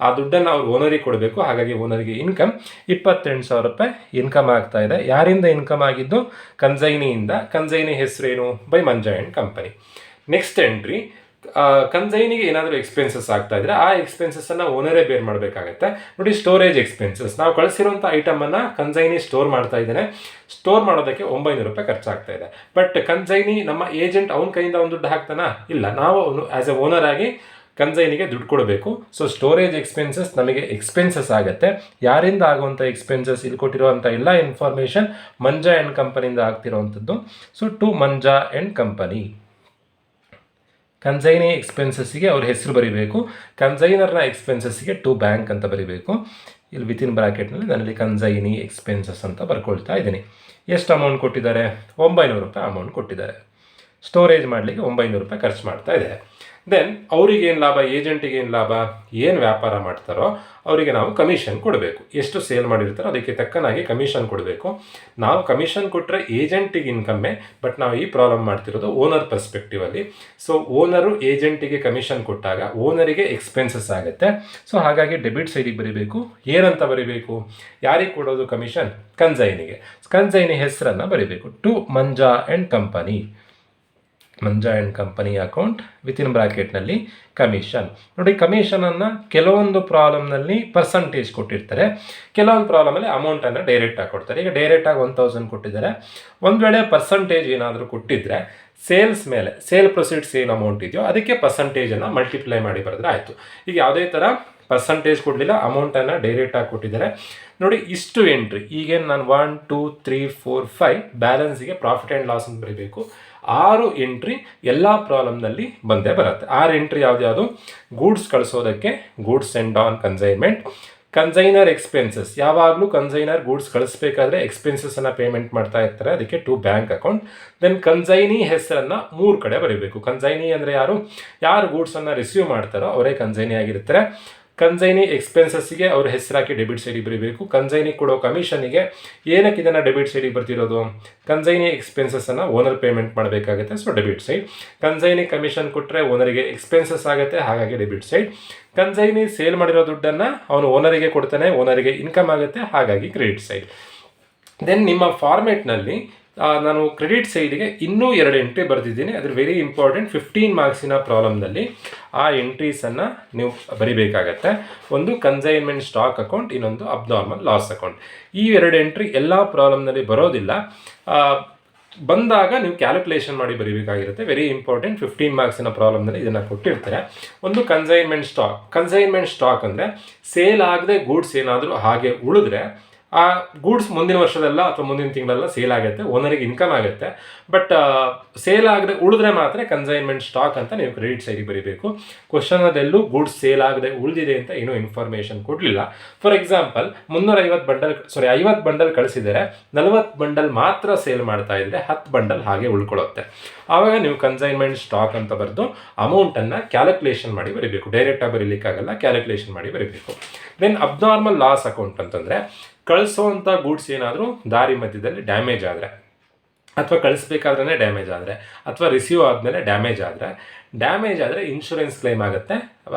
ಆ ದುಡ್ಡನ್ನು ಅವ್ರು ಓನರಿಗೆ ಕೊಡಬೇಕು. ಹಾಗಾಗಿ ಓನರಿಗೆ ಇನ್ಕಮ್ 28,000 ರೂಪಾಯಿ ಇನ್ಕಮ್ ಆಗ್ತಾ ಇದೆ. ಯಾರಿಂದ ಇನ್ಕಮ್ ಆಗಿದ್ದು? ಕನ್ಸೈನಿಯಿಂದ. ಕನ್ಸೈನಿ ಹೆಸರೇನು? By Manja and company. Next entry, ಕನ್ಸೈನಿಗೆ ಏನಾದರೂ ಎಕ್ಸ್ಪೆನ್ಸಸ್ ಆಗ್ತಾ ಇದ್ರೆ ಆ ಎಕ್ಸ್ಪೆನ್ಸಸ್ಸನ್ನು ಓನರೇ ಬೇರ್ ಮಾಡಬೇಕಾಗತ್ತೆ. ನೋಡಿ, ಸ್ಟೋರೇಜ್ ಎಕ್ಸ್ಪೆನ್ಸಸ್, ನಾವು ಕಳಿಸಿರುವಂಥ ಐಟಮನ್ನು ಕನ್ಸೈನಿ ಸ್ಟೋರ್ ಮಾಡ್ತಾ ಇದ್ದಾನೆ. ಸ್ಟೋರ್ ಮಾಡೋದಕ್ಕೆ 900 ರೂಪಾಯಿ ಖರ್ಚಾಗ್ತಾ ಇದೆ. ಬಟ್ ಕನ್ಸೈನಿ ನಮ್ಮ ಏಜೆಂಟ್ ಅವನ ಕೈಯಿಂದ ಒಂದು ದುಡ್ಡು ಹಾಕ್ತಾನಾ? ಇಲ್ಲ, ನಾವು ಆ್ಯಸ್ ಎ ಓನರ್ ಆಗಿ ಕನ್ಸೈನಿಗೆ ದುಡ್ಡು ಕೊಡಬೇಕು. ಸೊ ಸ್ಟೋರೇಜ್ ಎಕ್ಸ್ಪೆನ್ಸಸ್ ನಮಗೆ ಎಕ್ಸ್ಪೆನ್ಸಸ್ ಆಗುತ್ತೆ. ಯಾರಿಂದ ಆಗುವಂಥ ಎಕ್ಸ್ಪೆನ್ಸಸ್? ಇಲ್ಲಿ ಕೊಟ್ಟಿರುವಂಥ ಎಲ್ಲ ಇನ್ಫಾರ್ಮೇಷನ್ ಮಂಜಾ ಆ್ಯಂಡ್ ಕಂಪನಿಯಿಂದ ಆಗ್ತಿರೋವಂಥದ್ದು. So to Manja and company. Consignee ಎಕ್ಸ್ಪೆನ್ಸಸ್ಸಿಗೆ ಅವ್ರ ಹೆಸರು ಬರೀಬೇಕು. ಕನ್ಸೈನರ್ನ ಎಕ್ಸ್ಪೆನ್ಸಸ್ಸಿಗೆ ಟು ಬ್ಯಾಂಕ್ ಅಂತ ಬರೀಬೇಕು. ಇಲ್ಲಿ ವಿತಿನ್ ಬ್ರಾಕೆಟ್ನಲ್ಲಿ ನಾನಲ್ಲಿ ಕನ್ಸೈನಿ ಎಕ್ಸ್ಪೆನ್ಸಸ್ ಅಂತ ಬರ್ಕೊಳ್ತಾ ಇದ್ದೀನಿ. ಎಷ್ಟು ಅಮೌಂಟ್ ಕೊಟ್ಟಿದ್ದಾರೆ? 900 ರೂಪಾಯಿ ಅಮೌಂಟ್ ಕೊಟ್ಟಿದ್ದಾರೆ. ಸ್ಟೋರೇಜ್ ಮಾಡಲಿಕ್ಕೆ 900 ರೂಪಾಯಿ ಖರ್ಚು ಮಾಡ್ತಾ ಇದ್ದಾರೆ. ದೆನ್ ಅವ್ರಿಗೇನು ಲಾಭ? ಏಜೆಂಟಿಗೆ ಏನು ಲಾಭ? ಏನು ವ್ಯಾಪಾರ ಮಾಡ್ತಾರೋ ಅವರಿಗೆ ನಾವು ಕಮಿಷನ್ ಕೊಡಬೇಕು. ಎಷ್ಟು ಸೇಲ್ ಮಾಡಿರ್ತಾರೋ ಅದಕ್ಕೆ ತಕ್ಕನಾಗಿ ಕಮಿಷನ್ ಕೊಡಬೇಕು. ನಾವು ಕಮಿಷನ್ ಕೊಟ್ಟರೆ ಏಜೆಂಟಿಗೆ ಇನ್ಕಮ್ಮೆ. ಬಟ್ ನಾವು ಈ ಪ್ರಾಬ್ಲಮ್ ಮಾಡ್ತಿರೋದು ಓನರ್ ಪರ್ಸ್ಪೆಕ್ಟಿವಲ್ಲಿ. ಸೊ ಓನರು ಏಜೆಂಟಿಗೆ ಕಮಿಷನ್ ಕೊಟ್ಟಾಗ ಓನರಿಗೆ ಎಕ್ಸ್ಪೆನ್ಸಸ್ ಆಗುತ್ತೆ. ಸೊ ಹಾಗಾಗಿ ಡೆಬಿಟ್ ಸೈಡಿಗೆ ಬರೀಬೇಕು. ಏನಂತ ಬರೀಬೇಕು? ಯಾರಿಗೆ ಕೊಡೋದು ಕಮಿಷನ್? ಕನ್ಸೈನಿಗೆ. ಕನ್ಸೈನಿ ಹೆಸರನ್ನು ಬರೀಬೇಕು. To Manja and company. Manja and company account within ಬ್ರಾಕೆಟ್ನಲ್ಲಿ ಕಮಿಷನ್. ನೋಡಿ, ಕಮಿಷನನ್ನು ಕೆಲವೊಂದು ಪ್ರಾಬ್ಲಮ್ನಲ್ಲಿ ಪರ್ಸಂಟೇಜ್ ಕೊಟ್ಟಿರ್ತಾರೆ, ಕೆಲವೊಂದು ಪ್ರಾಬ್ಲಮಲ್ಲಿ ಅಮೌಂಟನ್ನು ಡೈರೆಕ್ಟಾಗಿ ಕೊಡ್ತಾರೆ. ಈಗ ಡೈರೆಕ್ಟಾಗಿ 1000 ಕೊಟ್ಟಿದ್ದಾರೆ. ಒಂದು ವೇಳೆ ಪರ್ಸಂಟೇಜ್ ಏನಾದರೂ ಕೊಟ್ಟಿದ್ದರೆ ಸೇಲ್ಸ್ ಮೇಲೆ, ಸೇಲ್ ಪ್ರೊಸೀಡ್ಸ್ ಏನು ಅಮೌಂಟ್ ಇದೆಯೋ ಅದಕ್ಕೆ ಪರ್ಸಂಟೇಜನ್ನು ಮಲ್ಟಿಪ್ಲೈ ಮಾಡಿ ಬರೆದ್ರೆ ಆಯಿತು. ಈಗ ಯಾವುದೇ ಥರ ಪರ್ಸಂಟೇಜ್ ಕೊಡಲಿಲ್ಲ, ಅಮೌಂಟನ್ನು ಡೈರೆಕ್ಟಾಗಿ ಕೊಟ್ಟಿದ್ದಾರೆ. ನೋಡಿ, ಇಷ್ಟು ಎಂಟ್ರಿ. ಈಗೇನು ನಾನು 1 2 3 4 5 ಬ್ಯಾಲೆನ್ಸಿಗೆ ಪ್ರಾಫಿಟ್ ಆ್ಯಂಡ್ ಲಾಸ್ ಅಂತ ಬರೀಬೇಕು. 6 ಎಂಟ್ರಿ ಎಲ್ಲ ಪ್ರಾಬ್ಲಮ್ನಲ್ಲಿ ಬಂದೇ ಬರುತ್ತೆ. 6 ಎಂಟ್ರಿ ಯಾವ್ದು? ಗೂಡ್ಸ್ ಕಳಿಸೋದಕ್ಕೆ goods send on consignment. Consignor expenses, ಯಾವಾಗಲೂ ಕನ್ಸೈನರ್ ಗೂಡ್ಸ್ ಕಳಿಸ್ಬೇಕಾದ್ರೆ ಎಕ್ಸ್ಪೆನ್ಸಸ್ಸನ್ನು ಪೇಮೆಂಟ್ ಮಾಡ್ತಾ ಇರ್ತಾರೆ, ಅದಕ್ಕೆ to bank account. Then consignee ಹೆಸರನ್ನು 3 ಕಡೆ ಬರೀಬೇಕು. ಕನ್ಸೈನಿ ಅಂದರೆ ಯಾರು ಗೂಡ್ಸನ್ನು ರಿಸೀವ್ ಮಾಡ್ತಾರೋ ಅವರೇ ಕನ್ಸೈನಿ ಆಗಿರ್ತಾರೆ. ಕನ್ಸೈನಿ ಎಕ್ಸ್ಪೆನ್ಸಸ್ಸಿಗೆ ಅವ್ರ ಹೆಸರಾಕಿ ಡೆಬಿಟ್ ಸೈಡಿಗೆ ಬರೀಬೇಕು. ಕನ್ಸೈನಿ ಕೊಡೋ ಕಮಿಷನಿಗೆ ಏನಕ್ಕೆ ಇದನ್ನು ಡೆಬಿಟ್ ಸೈಡಿಗೆ ಬರ್ತಿರೋದು? ಕನ್ಸೈನಿ ಎಕ್ಸ್ಪೆನ್ಸಸ್ಸನ್ನು ಓನರ್ ಪೇಮೆಂಟ್ ಮಾಡಬೇಕಾಗುತ್ತೆ. So debit side. Consignee commission ಕೊಟ್ಟರೆ ಓನರಿಗೆ ಎಕ್ಸ್ಪೆನ್ಸಸ್ ಆಗುತ್ತೆ, ಹಾಗಾಗಿ ಡೆಬಿಟ್ ಸೈಡ್. ಕನ್ಸೈನಿ ಸೇಲ್ ಮಾಡಿರೋ ದುಡ್ಡನ್ನು ಅವನು ಓನರಿಗೆ ಕೊಡ್ತಾನೆ, ಓನರಿಗೆ ಇನ್ಕಮ್ ಆಗುತ್ತೆ, ಹಾಗಾಗಿ ಕ್ರೆಡಿಟ್ ಸೈಡ್. ದೆನ್ ನಿಮ್ಮ ಫಾರ್ಮೆಟ್ನಲ್ಲಿ ನಾನು ಕ್ರೆಡಿಟ್ ಸೈಡಿಗೆ ಇನ್ನೂ 2 ಎಂಟ್ರಿ ಬರೆದಿದ್ದೀನಿ. ಅದ್ರ ವೆರಿ ಇಂಪಾರ್ಟೆಂಟ್. 15 ಮಾರ್ಕ್ಸಿನ ಪ್ರಾಬ್ಲಮ್ನಲ್ಲಿ ಆ ಎಂಟ್ರೀಸನ್ನು ನೀವು ಬರಿಬೇಕಾಗತ್ತೆ. ಒಂದು ಕನ್ಸೈನ್ಮೆಂಟ್ ಸ್ಟಾಕ್ ಅಕೌಂಟ್, ಇನ್ನೊಂದು ಅಬ್ನಾರ್ಮಲ್ ಲಾಸ್ ಅಕೌಂಟ್. ಈ 2 ಎಂಟ್ರಿ ಎಲ್ಲ ಪ್ರಾಬ್ಲಮ್ನಲ್ಲಿ ಬರೋದಿಲ್ಲ. ಬಂದಾಗ ನೀವು ಕ್ಯಾಲ್ಕುಲೇಷನ್ ಮಾಡಿ ಬರೀಬೇಕಾಗಿರುತ್ತೆ. Very important. 15 ಮಾರ್ಕ್ಸಿನ ಪ್ರಾಬ್ಲಮ್ನಲ್ಲಿ ಇದನ್ನು ಕೊಟ್ಟಿರ್ತಾರೆ. ಒಂದು ಕನ್ಸೈನ್ಮೆಂಟ್ ಸ್ಟಾಕ್. ಕನ್ಸೈನ್ಮೆಂಟ್ ಸ್ಟಾಕ್ ಅಂದರೆ ಸೇಲ್ ಆಗದೆ ಗೂಡ್ಸ್ ಏನಾದರೂ ಹಾಗೆ ಉಳಿದ್ರೆ ಆ ಗೂಡ್ಸ್ ಮುಂದಿನ ವರ್ಷದಲ್ಲ ಅಥವಾ ಮುಂದಿನ ತಿಂಗಳೆಲ್ಲ ಸೇಲ್ ಆಗುತ್ತೆ, ಓನರಿಗೆ ಇನ್ಕಮ್ ಆಗುತ್ತೆ. ಬಟ್ ಸೇಲ್ ಆಗದೆ ಉಳಿದ್ರೆ ಮಾತ್ರ ಕನ್ಸೈನ್ಮೆಂಟ್ ಸ್ಟಾಕ್ ಅಂತ ನೀವು ಕ್ರೆಡಿಟ್ ಸೈಡಿಗೆ ಬರೀಬೇಕು. ಕ್ವಶನದೆಲ್ಲೂ ಗೂಡ್ಸ್ ಸೇಲ್ ಆಗದೆ ಉಳಿದಿದೆ ಅಂತ ಏನೂ ಇನ್ಫಾರ್ಮೇಷನ್ ಕೊಡಲಿಲ್ಲ. ಫಾರ್ ಎಕ್ಸಾಂಪಲ್ 50 ಬಂಡಲ್ ಕಳಿಸಿದರೆ 40 ಬಂಡಲ್ ಮಾತ್ರ ಸೇಲ್ ಮಾಡ್ತಾ ಇದ್ದರೆ 10 ಬಂಡಲ್ ಹಾಗೆ ಉಳ್ಕೊಳ್ಳುತ್ತೆ. ಆವಾಗ ನೀವು ಕನ್ಸೈನ್ಮೆಂಟ್ ಸ್ಟಾಕ್ ಅಂತ ಬರೆದು ಅಮೌಂಟನ್ನು ಕ್ಯಾಲ್ಕುಲೇಷನ್ ಮಾಡಿ ಬರೀಬೇಕು. ಡೈರೆಕ್ಟಾಗಿ ಬರೀಲಿಕ್ಕಾಗಲ್ಲ, ಕ್ಯಾಲ್ಕುಲೇಷನ್ ಮಾಡಿ ಬರೀಬೇಕು. ದೆನ್ ಅಬ್ನಾರ್ಮಲ್ ಲಾಸ್ ಅಕೌಂಟ್ ಅಂತಂದರೆ ಕಳಿಸೋವಂಥ ಗೂಡ್ಸ್ ಏನಾದರೂ ದಾರಿ ಮಧ್ಯದಲ್ಲಿ ಡ್ಯಾಮೇಜ್ ಆದರೆ, ಅಥವಾ ಕಳಿಸ್ಬೇಕಾದ್ರೇ ಡ್ಯಾಮೇಜ್ ಆದರೆ, ಅಥವಾ ರಿಸೀವ್ ಆದಮೇಲೆ ಡ್ಯಾಮೇಜ್ ಆದರೆ ಇನ್ಶೂರೆನ್ಸ್ ಕ್ಲೈಮ್ ಆಗುತ್ತೆ.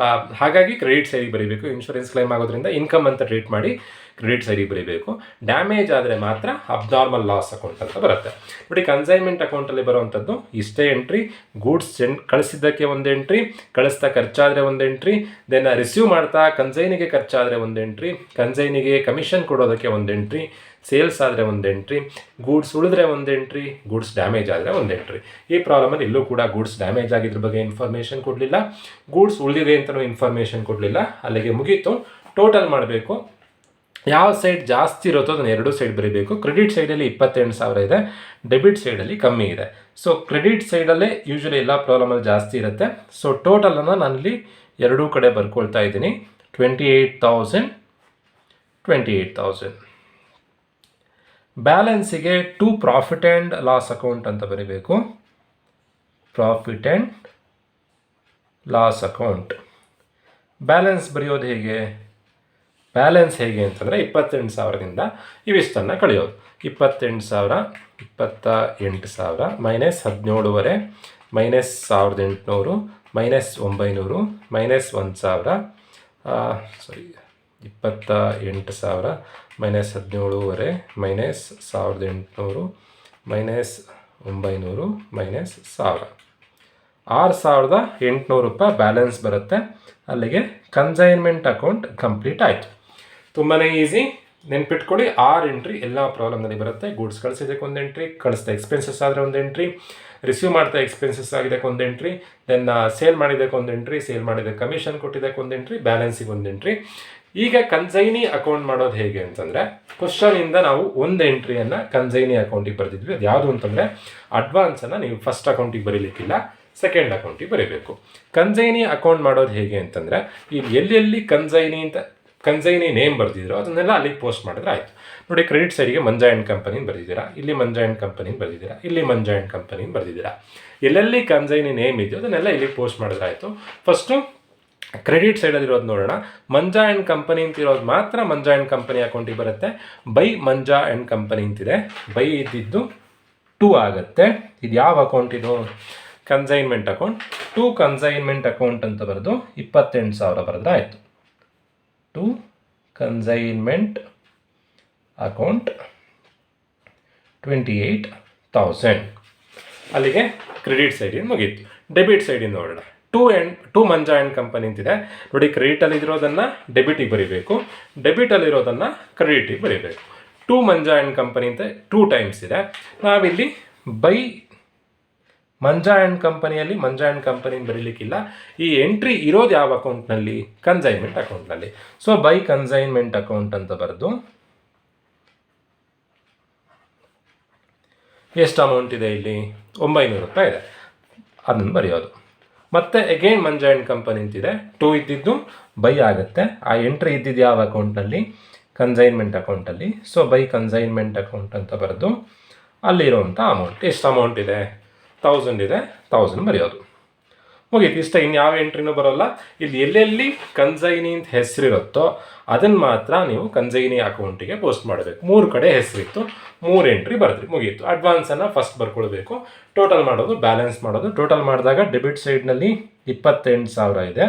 ಹಾಗಾಗಿ ಕ್ರೆಡಿಟ್ ಸೈಡಿಗೆ ಬರೀಬೇಕು. ಇನ್ಶೂರೆನ್ಸ್ ಕ್ಲೈಮ್ ಆಗೋದ್ರಿಂದ ಇನ್ಕಮ್ ಅಂತ ಟ್ರೀಟ್ ಮಾಡಿ ಕ್ರೆಡಿಟ್ ಸೈಡಿಗೆ ಬರೀಬೇಕು. ಡ್ಯಾಮೇಜ್ ಆದರೆ ಮಾತ್ರ ಅಬ್ನಾರ್ಮಲ್ ಲಾಸ್ ಅಕೌಂಟ್ ಅಂತ ಬರುತ್ತೆ. ನೋಡಿ, ಕನ್ಸೈನ್ಮೆಂಟ್ ಅಕೌಂಟಲ್ಲಿ ಬರುವಂಥದ್ದು ಇಷ್ಟೇ ಎಂಟ್ರಿ. ಗೂಡ್ಸ್ ಕಳಿಸಿದ್ದಕ್ಕೆ 1 ಎಂಟ್ರಿ, ಕಳಿಸ್ತಾ ಖರ್ಚಾದರೆ 1 ಎಂಟ್ರಿ, ದೆನ್ ರಿಸೀವ್ ಮಾಡ್ತಾ ಕನ್ಸೈನಿಗೆ ಖರ್ಚಾದರೆ 1 ಎಂಟ್ರಿ, ಕನ್ಸೈನಿಗೆ ಕಮಿಷನ್ ಕೊಡೋದಕ್ಕೆ 1 ಎಂಟ್ರಿ, ಸೇಲ್ಸ್ ಆದರೆ 1 ಎಂಟ್ರಿ, ಗೂಡ್ಸ್ ಉಳಿದ್ರೆ 1 ಎಂಟ್ರಿ, ಗೂಡ್ಸ್ ಡ್ಯಾಮೇಜ್ ಆದರೆ 1 ಎಂಟ್ರಿ. ಈ ಪ್ರಾಬ್ಲಮಲ್ಲಿ ಇಲ್ಲೂ ಕೂಡ ಗೂಡ್ಸ್ ಡ್ಯಾಮೇಜ್ ಆಗಿದ್ರ ಬಗ್ಗೆ ಇನ್ಫಾರ್ಮೇಷನ್ ಕೊಡಲಿಲ್ಲ, ಗೂಡ್ಸ್ ಉಳಿದಿದೆ ಅಂತಲೂ ಇನ್ಫಾರ್ಮೇಷನ್ ಕೊಡಲಿಲ್ಲ. ಅಲ್ಲಿಗೆ ಮುಗೀತು. ಟೋಟಲ್ ಮಾಡಬೇಕು. ಯಾವ ಸೈಡ್ ಜಾಸ್ತಿ ಇರುತ್ತೋ ಅದನ್ನು 2 ಸೈಡ್ ಬರೀಬೇಕು. ಕ್ರೆಡಿಟ್ ಸೈಡಲ್ಲಿ 28,000 ಇದೆ, ಡೆಬಿಟ್ ಸೈಡಲ್ಲಿ ಕಮ್ಮಿ ಇದೆ. ಸೊ ಕ್ರೆಡಿಟ್ ಸೈಡಲ್ಲೇ ಯೂಶ್ವಲಿ ಎಲ್ಲ ಪ್ರಾಬ್ಲಮಲ್ಲಿ ಜಾಸ್ತಿ ಇರುತ್ತೆ. ಸೊ ಟೋಟಲನ್ನು ನಾನಿಲ್ಲಿ 2 ಕಡೆ ಬರ್ಕೊಳ್ತಾ ಇದ್ದೀನಿ. 28,000 ಬ್ಯಾಲೆನ್ಸಿಗೆ to profit and loss account ಅಂತ ಬರೀಬೇಕು. Profit and loss account. Balance ಬರೆಯೋದು ಹೇಗೆ? ಬ್ಯಾಲೆನ್ಸ್ ಹೇಗೆ ಅಂತಂದರೆ 28,000ದಿಂದ ಇವಿಷ್ಟನ್ನು ಕಳೆಯೋದು. 28,000 28,000 ಮೈನಸ್ 17,500 -1800 -900 -1000 ಸಾರಿ 28,000 -17,500 -1800 -900 -1000 6,800 ರೂಪಾಯಿ ಬ್ಯಾಲೆನ್ಸ್ ಬರುತ್ತೆ. ಅಲ್ಲಿಗೆ ಕನ್ಸೈನ್ಮೆಂಟ್ ಅಕೌಂಟ್ ಕಂಪ್ಲೀಟ್ ಆಯಿತು. ತುಂಬಾ ಈಸಿ, ನೆನ್ಪಿಟ್ಕೊಳ್ಳಿ. 6 ಎಂಟ್ರಿ ಎಲ್ಲ ಪ್ರಾಬ್ಲಮ್ನಲ್ಲಿ ಬರುತ್ತೆ. ಗೂಡ್ಸ್ ಕಳಿಸಿದ್ದಕ್ಕೆ ಒಂದು ಎಂಟ್ರಿ, ಕಳಿಸ್ತಾ ಎಕ್ಸ್ಪೆನ್ಸಸ್ ಆದರೆ ಒಂದು ಎಂಟ್ರಿ, ರಿಸೀವ್ ಮಾಡ್ತಾ ಎಕ್ಸ್ಪೆನ್ಸಸ್ ಆಗಿದ್ದಕ್ಕೆ ಒಂದು ಎಂಟ್ರಿ, ದೆನ್ ಸೇಲ್ ಮಾಡಿದ್ದಕ್ಕೆ ಒಂದು ಎಂಟ್ರಿ, ಸೇಲ್ ಮಾಡಿದ್ದಕ್ಕೆ ಕಮಿಷನ್ ಕೊಟ್ಟಿದ್ದಕ್ಕೆ ಒಂದು ಎಂಟ್ರಿ, ಬ್ಯಾಲೆನ್ಸಿಗೆ ಒಂದು ಎಂಟ್ರಿ. ಈಗ ಕನ್ಸೈನಿ ಅಕೌಂಟ್ ಮಾಡೋದು ಹೇಗೆ ಅಂತಂದರೆ, ಕ್ವಶನಿಂದ ನಾವು ಒಂದು ಎಂಟ್ರಿಯನ್ನು ಕನ್ಸೈನಿ ಅಕೌಂಟಿಗೆ ಬರೆದಿದ್ವಿ. ಅದು ಯಾವುದು ಅಂತಂದರೆ, ಅಡ್ವಾನ್ಸನ್ನು ನೀವು ಫಸ್ಟ್ ಅಕೌಂಟಿಗೆ ಬರೀಲಿಕ್ಕಿಲ್ಲ, ಸೆಕೆಂಡ್ ಅಕೌಂಟಿಗೆ ಬರೀಬೇಕು. ಕನ್ಸೈನಿ ಅಕೌಂಟ್ ಮಾಡೋದು ಹೇಗೆ ಅಂತಂದರೆ, ಇಲ್ಲಿ ಎಲ್ಲೆಲ್ಲಿ ಕನ್ಸೈನಿ ನೇಮ್ ಬರ್ದಿದ್ರು ಅದನ್ನೆಲ್ಲ ಅಲ್ಲಿಗೆ ಪೋಸ್ಟ್ ಮಾಡಿದ್ರೆ ಆಯಿತು. ನೋಡಿ, ಕ್ರೆಡಿಟ್ ಸೈಡಿಗೆ ಮಂಜಾ ಆ್ಯಂಡ್ ಕಂಪನಿನ ಬರೆದಿದ್ದೀರಾ, ಇಲ್ಲಿ ಮಂಜಾ ಆ್ಯಂಡ್ ಕಂಪನಿನ ಬರೆದಿದ್ದೀರಾ, ಇಲ್ಲಿ ಮಂಜಾ ಆ್ಯಂಡ್ ಕಂಪನಿನ ಬರೆದಿದ್ದೀರಾ. ಎಲ್ಲೆಲ್ಲಿ ಕನ್ಸೈನಿ ನೇಮ್ ಇದೆಯೋ ಅದನ್ನೆಲ್ಲ ಇಲ್ಲಿಗೆ ಪೋಸ್ಟ್ ಮಾಡಿದ್ರೆ ಆಯಿತು. ಫಸ್ಟು ಕ್ರೆಡಿಟ್ ಸೈಡಲ್ಲಿರೋದು ನೋಡೋಣ. ಮಂಜಾ ಆ್ಯಂಡ್ ಕಂಪನಿ ಅಂತಿರೋದು ಮಾತ್ರ ಮಂಜಾ ಆ್ಯಂಡ್ ಕಂಪನಿ ಅಕೌಂಟಿಗೆ ಬರುತ್ತೆ. ಬೈ ಮಂಜಾ ಆ್ಯಂಡ್ ಕಂಪನಿ ಅಂತಿದೆ, ಬೈ ಇದ್ದಿದ್ದು 2 ಆಗುತ್ತೆ. ಇದು ಯಾವ ಅಕೌಂಟ್ ಇದು? Consignment account. 2 ಕನ್ಸೈನ್ಮೆಂಟ್ ಅಕೌಂಟ್ ಅಂತ ಬರೆದು 28,000 ಬರೆದ್ರೆ ಆಯಿತು. 2 ಕನ್ಸೈನ್ಮೆಂಟ್ ಅಕೌಂಟ್ 28,000. ಅಲ್ಲಿಗೆ ಕ್ರೆಡಿಟ್ ಸೈಡಿಂದ ಮುಗೀತು. ಡೆಬಿಟ್ ಸೈಡಿಂದ ನೋಡೋಣ. 2 ಮಂಜಾ ಆ್ಯಂಡ್ ಕಂಪನಿ ಅಂತಿದೆ. ನೋಡಿ, ಕ್ರೆಡಿಟಲ್ಲಿರೋದನ್ನು ಡೆಬಿಟಿಗೆ ಬರೀಬೇಕು, ಡೆಬಿಟಲ್ಲಿರೋದನ್ನು ಕ್ರೆಡಿಟಿಗೆ ಬರೀಬೇಕು. 2 ಮಂಜಾ ಆ್ಯಂಡ್ ಕಂಪನಿ ಅಂತ 2 ಟೈಮ್ಸ್ ಇದೆ. ನಾವಿಲ್ಲಿ ಬೈ ಮಂಜಾ ಆ್ಯಂಡ್ ಕಂಪನಿಯಲ್ಲಿ ಮಂಜಾ ಆ್ಯಂಡ್ ಕಂಪನಿನ ಬರೀಲಿಕ್ಕಿಲ್ಲ. ಈ ಎಂಟ್ರಿ ಇರೋದು ಯಾವ ಅಕೌಂಟ್ನಲ್ಲಿ? ಕನ್ಸೈನ್ಮೆಂಟ್ ಅಕೌಂಟ್ನಲ್ಲಿ. ಸೊ ಬೈ ಕನ್ಸೈನ್ಮೆಂಟ್ ಅಕೌಂಟ್ ಅಂತ ಬರೆದು ಎಷ್ಟು ಅಮೌಂಟ್ ಇದೆ ಇಲ್ಲಿ? 900 ರೂಪಾಯಿ ಇದೆ, ಅದನ್ನು ಬರೆಯೋದು. ಮತ್ತು ಅಗೇನ್ ಮಂಜಾ ಆ್ಯಂಡ್ ಕಂಪನಿ ಅಂತಿದೆ. 2 ಇದ್ದಿದ್ದು ಬೈ ಆಗುತ್ತೆ. ಆ ಎಂಟ್ರಿ ಇದ್ದಿದ್ದು ಯಾವ ಅಕೌಂಟ್ನಲ್ಲಿ? ಕನ್ಸೈನ್ಮೆಂಟ್ ಅಕೌಂಟಲ್ಲಿ. ಸೊ ಬೈ ಕನ್ಸೈನ್ಮೆಂಟ್ ಅಕೌಂಟ್ ಅಂತ ಬರೆದು ಅಲ್ಲಿರುವಂಥ ಅಮೌಂಟ್ ಎಷ್ಟು ಅಮೌಂಟ್ ಇದೆ? 1000 ಇದೆ, 1000 ಬರೆಯೋದು. ಮುಗೀತು. ಇಷ್ಟ, ಇನ್ಯಾವ ಎಂಟ್ರಿನೂ ಬರೋಲ್ಲ. ಇಲ್ಲಿ ಎಲ್ಲೆಲ್ಲಿ ಕನ್ಸೈನಿ ಅಂತ ಹೆಸರಿರುತ್ತೋ ಅದನ್ನು ಮಾತ್ರ ನೀವು ಕನ್ಸೈನಿ ಅಕೌಂಟಿಗೆ ಪೋಸ್ಟ್ ಮಾಡಬೇಕು. 3 ಕಡೆ ಹೆಸರಿತ್ತು, 3 ಎಂಟ್ರಿ ಬರೆದ್ರಿ, ಮುಗೀತು. ಅಡ್ವಾನ್ಸನ್ನು ಫಸ್ಟ್ ಬರ್ಕೊಳ್ಬೇಕು, ಟೋಟಲ್ ಮಾಡೋದು, ಬ್ಯಾಲೆನ್ಸ್ ಮಾಡೋದು. ಟೋಟಲ್ ಮಾಡಿದಾಗ ಡೆಬಿಟ್ ಸೈಡ್ನಲ್ಲಿ 28,000 ಇದೆ,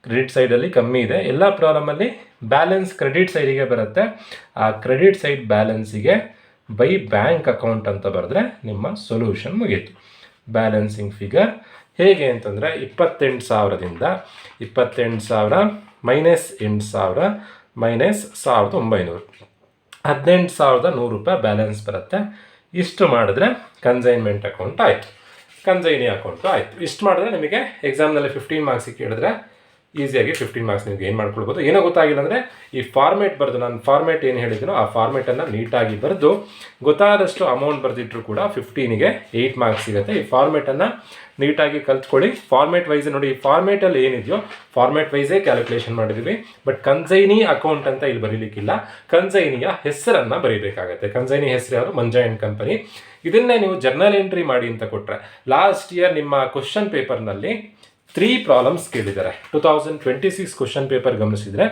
ಕ್ರೆಡಿಟ್ ಸೈಡಲ್ಲಿ ಕಮ್ಮಿ ಇದೆ. ಎಲ್ಲ ಪ್ರಾಬ್ಲಮಲ್ಲಿ ಬ್ಯಾಲೆನ್ಸ್ ಕ್ರೆಡಿಟ್ ಸೈಡಿಗೆ ಬರುತ್ತೆ. ಆ ಕ್ರೆಡಿಟ್ ಸೈಡ್ ಬ್ಯಾಲೆನ್ಸಿಗೆ ಬೈ ಬ್ಯಾಂಕ್ ಅಕೌಂಟ್ ಅಂತ ಬರೆದ್ರೆ ನಿಮ್ಮ ಸೊಲ್ಯೂಷನ್ ಮುಗೀತು. ಬ್ಯಾಲೆನ್ಸಿಂಗ್ ಫಿಗರ್ ಹೇಗೆ ಅಂತಂದರೆ, 28,000ದಿಂದ 28,000 -8,000 -1,900 18,100 ರೂಪಾಯಿ ಬ್ಯಾಲೆನ್ಸ್ ಬರುತ್ತೆ. ಇಷ್ಟು ಮಾಡಿದ್ರೆ ಕನ್ಸೈನ್ಮೆಂಟ್ ಅಕೌಂಟ್ ಆಯಿತು, ಕನ್ಸೈನಿ ಅಕೌಂಟು ಆಯಿತು. ಇಷ್ಟು ಮಾಡಿದ್ರೆ ನಿಮಗೆ ಎಕ್ಸಾಮ್ನಲ್ಲಿ 15 ಮಾರ್ಕ್ಸಿಗೆ ಕೇಳಿದ್ರೆ ಈಸಿಯಾಗಿ 15 ಮಾರ್ಕ್ಸ್ ನಿಮಗೆ ಏನು ಮಾಡ್ಕೊಳ್ಬೋದು. ಏನೋ ಗೊತ್ತಾಗಿಲ್ಲ ಅಂದರೆ ಈ ಫಾರ್ಮೇಟ್ ಬರೆದು, ನಾನು ಫಾರ್ಮೇಟ್ ಏನು ಹೇಳಿದ್ದೀನೋ ಆ ಫಾರ್ಮೇಟನ್ನು ನೀಟಾಗಿ ಬರೆದು ಗೊತ್ತಾದಷ್ಟು ಅಮೌಂಟ್ ಬರೆದಿಟ್ಟರು ಕೂಡ 15ಗೆ 8 ಮಾರ್ಕ್ಸ್ ಸಿಗುತ್ತೆ. ಈ ಫಾರ್ಮೇಟನ್ನು ನೀಟಾಗಿ ಕಲ್ತ್ಕೊಳ್ಳಿ. ಫಾರ್ಮೇಟ್ ವೈಸ್ ನೋಡಿ, ಈ ಫಾರ್ಮೇಟಲ್ಲಿ ಏನಿದೆಯೋ ಫಾರ್ಮೇಟ್ ವೈಸೇ ಕ್ಯಾಲ್ಕುಲೇಷನ್ ಮಾಡಿದ್ದೀವಿ. ಬಟ್ ಕನ್ಸೈನಿ ಅಕೌಂಟ್ ಅಂತ ಇಲ್ಲಿ ಬರೀಲಿಕ್ಕಿಲ್ಲ, ಕನ್ಸೈನಿಯ ಹೆಸರನ್ನು ಬರೀಬೇಕಾಗತ್ತೆ. ಕನ್ಸೈನಿ ಹೆಸರು ಯಾವುದು? Manja and company. ಇದನ್ನೇ ನೀವು ಜರ್ನಲ್ ಎಂಟ್ರಿ ಮಾಡಿ ಅಂತ ಕೊಟ್ಟರೆ, ಲಾಸ್ಟ್ ಇಯರ್ ನಿಮ್ಮ ಕ್ವಶನ್ ಪೇಪರ್ನಲ್ಲಿ 3 ಪ್ರಾಬ್ಲಮ್ಸ್ ಕೇಳಿದ್ದಾರೆ. 2026 ಕ್ವಶನ್ ಪೇಪರ್ ಗಮನಿಸಿದರೆ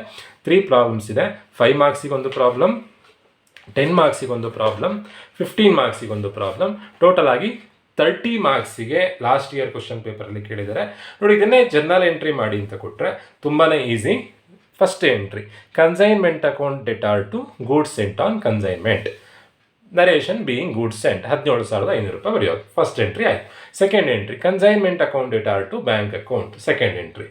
3 ಪ್ರಾಬ್ಲಮ್ಸ್ ಇದೆ. 5 ಮಾರ್ಕ್ಸಿಗೆ ಒಂದು ಪ್ರಾಬ್ಲಮ್, 10 ಮಾರ್ಕ್ಸಿಗೆ ಒಂದು ಪ್ರಾಬ್ಲಮ್, 15 ಮಾರ್ಕ್ಸಿಗೆ ಒಂದು ಪ್ರಾಬ್ಲಮ್. ಟೋಟಲ್ ಆಗಿ 30 ಮಾರ್ಕ್ಸಿಗೆ ಲಾಸ್ಟ್ ಇಯರ್ ಕ್ವಶನ್ ಪೇಪರಲ್ಲಿ ಕೇಳಿದ್ದಾರೆ. ನೋಡಿ, ಇದನ್ನೇ ಜರ್ನಲ್ ಎಂಟ್ರಿ ಮಾಡಿ ಅಂತ ಕೊಟ್ಟರೆ ತುಂಬಾ easy. First entry, consignment account debtor to goods sent on consignment, narration being goods sent 17,500 ರೂಪಾಯಿ ಬರೆಯೋದು. ಫಸ್ಟ್ ಎಂಟ್ರಿ ಆಯಿತು. Second entry, consignment account debtor to bank account, second entry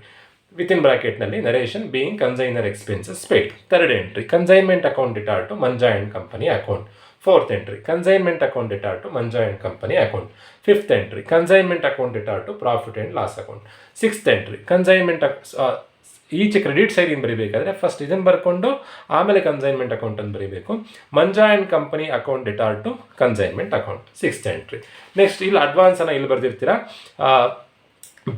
within ಬ್ರಾಕೆಟ್ನಲ್ಲಿ narration being consignor expenses paid. Third entry, consignment account debtor to Manja and company account. Fourth entry, consignment account debtor to Manja and company account. Fifth entry, consignment account debtor to profit and loss account. Sixth entry, consignment ಈಚೆ credit ಸೈಡಿಂದ ಬರೀಬೇಕಾದ್ರೆ first ಇದನ್ನು ಬರ್ಕೊಂಡು ಆಮೇಲೆ consignment ಅಕೌಂಟನ್ನು ಬರೀಬೇಕು. Manja and company account debtor to consignment account, sixth entry. Next ಇಲ್ಲಿ ಅಡ್ವಾನ್ಸನ್ನು ಇಲ್ಲಿ ಬರೆದಿರ್ತೀರಾ,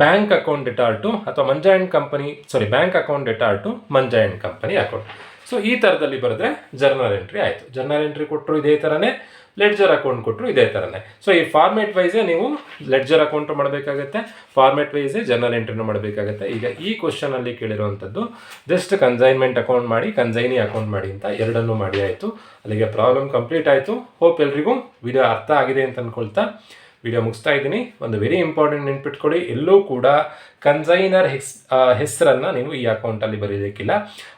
ಬ್ಯಾಂಕ್ ಅಕೌಂಟ್ ಡೆಟಾರ್ ಟು ಅಥವಾ Manja and company bank account debtor to Manja and company account. So ಈ ಥರದಲ್ಲಿ ಬರೆದ್ರೆ ಜರ್ನಲ್ ಎಂಟ್ರಿ ಆಯಿತು. ಜರ್ನಲ್ ಎಂಟ್ರಿ ಕೊಟ್ಟರು ಇದೇ ಥರನೇ, ಲೆಡ್ಜರ್ ಅಕೌಂಟ್ ಕೊಟ್ಟರು ಇದೇ ಥರನೇ. ಸೊ ಈ ಫಾರ್ಮೇಟ್ ವೈಸೇ ನೀವು ಲೆಡ್ಜರ್ ಅಕೌಂಟು ಮಾಡಬೇಕಾಗತ್ತೆ, ಫಾರ್ಮೇಟ್ ವೈಸೇ ಜರ್ನಲ್ ಎಂಟ್ರಿನೂ ಮಾಡಬೇಕಾಗತ್ತೆ. ಈಗ ಈ ಕ್ವಶನಲ್ಲಿ ಕೇಳಿರುವಂಥದ್ದು ಜಸ್ಟ್ ಕನ್ಸೈನ್ಮೆಂಟ್ ಅಕೌಂಟ್ ಮಾಡಿ, ಕನ್ಸೈನಿ ಅಕೌಂಟ್ ಮಾಡಿ ಅಂತ ಎರಡನ್ನೂ ಮಾಡಿ ಆಯಿತು. ಅಲ್ಲಿಗೆ ಪ್ರಾಬ್ಲಮ್ ಕಂಪ್ಲೀಟ್ ಆಯಿತು. ಹೋಪ್ ಎಲ್ರಿಗೂ ವಿಡಿಯೋ ಅರ್ಥ ಆಗಿದೆ ಅಂತ ಅಂದ್ಕೊಳ್ತಾ ವಿಡಿಯೋ ಮುಗಿಸ್ತಾ ಇದ್ದೀನಿ. ಒಂದು ವೆರಿ ಇಂಪಾರ್ಟೆಂಟ್ ನೆನ್ಪಿಟ್ಕೊಳ್ಳಿ, ಎಲ್ಲೂ ಕೂಡ ಕನ್ಸೈನರ್ ಹೆಸರನ್ನು ನೀವು ಈ ಅಕೌಂಟಲ್ಲಿ ಬರೀಲಿಕ್ಕಿಲ್ಲ.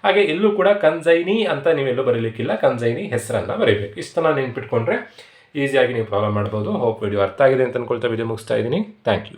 ಹಾಗೆ ಎಲ್ಲೂ ಕೂಡ ಕನ್ಸೈನಿ ಅಂತ ನೀವೆಲ್ಲೂ ಬರೀಲಿಕ್ಕಿಲ್ಲ, ಕನ್ಸೈನಿ ಹೆಸರನ್ನು ಬರೀಬೇಕು. ಇಷ್ಟನ್ನು ನೆನ್ಪಿಟ್ಕೊಂಡ್ರೆ ಈಸಿಯಾಗಿ ನೀವು ಪ್ರಾಬ್ಲಮ್ ಮಾಡ್ಬೋದು. ಹೋಪ್ ವಿಡಿಯೋ ಅರ್ಥ ಆಗಿದೆ ಅಂತ ಅಂದ್ಕೊಳ್ತಾ ವಿಡಿಯೋ ಮುಗಿಸ್ತಾ ಇದ್ದೀನಿ. Thank you.